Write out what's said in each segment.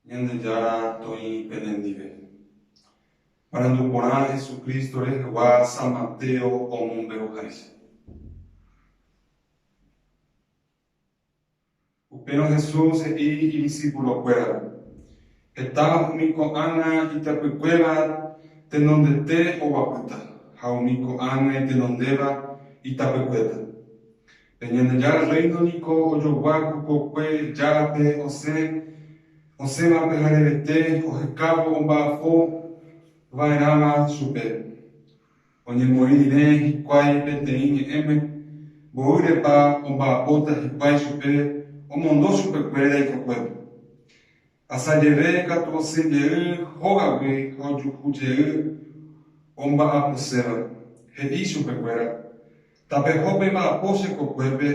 Ñandejára toĩ penendive. Marandu porã Jesucristo rehegua San Mateo omombe'uháicha. Upérõ Jesús he'i idiscípulokuéra: heta umi ko'ág̃a itapykuéva tenondete oguapýta ha umi ko'ág̃a itenondéva itapykuéta. Pe Ñandejára reino niko ojoguáku kokue járape osẽva pyharevete ohekávo omba'apo vaerãva chupe. Oñemoĩ rire hikuái peteĩ ñe'ẽme, mboýrepa omba'apóta hikuái chupe, omondo chupekuéra ikokuépe. Asajeve katu osẽjey hógagui ha ojuhujey omba'aposéva, he'i chupekuéra: tapehópe mba'apo chekokuépe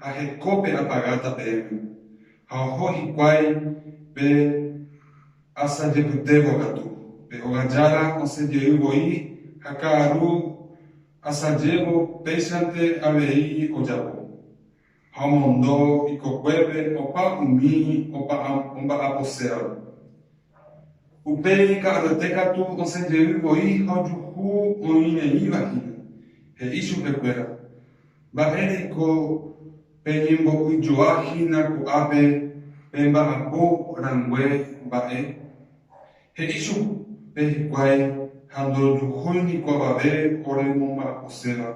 ha hekópe apagáta peẽme. Ha oho hikuái pe asajepytévo katu, pe ogajára osẽjeývoi ha ka'aru asajévo péichante avei ojapo. Ha omondo ikokuépe opa umi omba'aposéva. Upéi ka'aruete katu osẽjeývoi ha ojuhu oĩreĩvahína, he'i chupekuéra: mba'éreko peñembo'yjoahína ko'ápe pe mba'apo rangue mba'e. He'i chupe hikuái ha ndojuhúiniko avave oremomba'aposéva.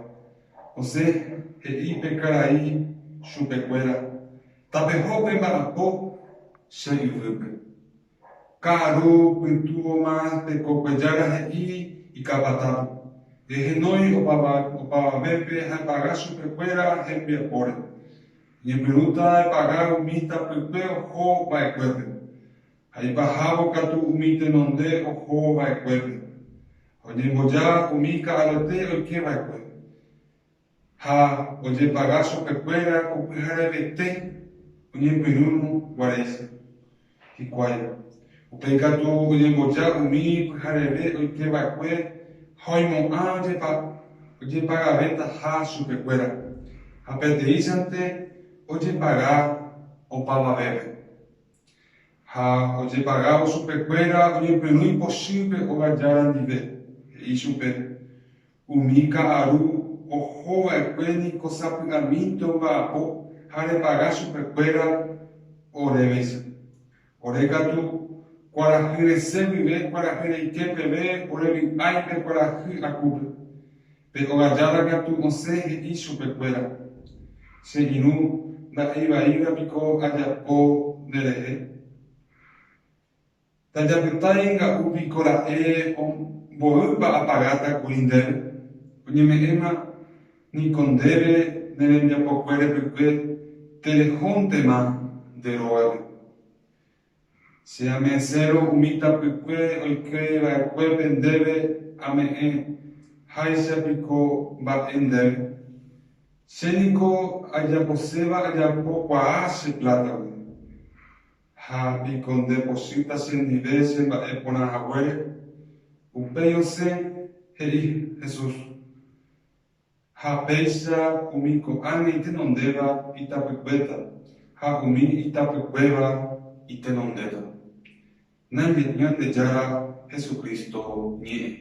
Osẽ he'i pe karai chupekuéra: tapehópe mba'apo che yvýpe. Ka'aru pytũvoma tekokuejára he'i ikapatápe: ehenói opavavépe ha epaga chupekuéra hembiapóre. Ñepyrũta epaga umi tapykue oho mba'ekuépe, ha ipahávo katu umi tenonde oho mba'ekuépe. Oñemboja umi ka'aruete oikeva'ekue ha ojepaga chupekuéra ko pyharevete oñepyrũrõ guareicha hikuái. Upéi katu oñemboja umi pyhareve oikeva'ekue ha oimo'ã ojepagave taha chupekuéra, ha peteĩchante ojepaga opavavépe. Ha ojepagavo chupekuéra oñepyrũ ipochýpe ogajára ndive, he'i chupe: umi ka'aru ohova'ekue niko sapy'amínte omba'apo ha repaga chupekuéra orévecha. Ore katu kuarahy rese guive, kuarahy reike peve, orevy'ái pe kuarahy akúpe. Pe ogajára katu osẽ he'i chupekuéra: che irũ nda'eiva'írapiko ajapo nderehe. Tajapytái nga'upiko ra'e mboýpa apagátakuri ndéve. Oñeme'ẽma niko ndéve nerembiapokuérepykue terehóntema nde rógape. Che ame'ẽsérõ umi tapykue oikeva'ekuépe ndéve ame'ẽháichapiko mba'e ndéve. Chéniko ajaposéva ajapokuaa che plátagui. Ha piko ndepochýta chendive che mba'e porãhaguére. Upéi osẽ he'i Jesús: ha péicha umi ko'ág̃a itenondéva itapykuéta ha umi itapykuéva itenondéta. Ñandejára Jesucristo ñe'ẽ.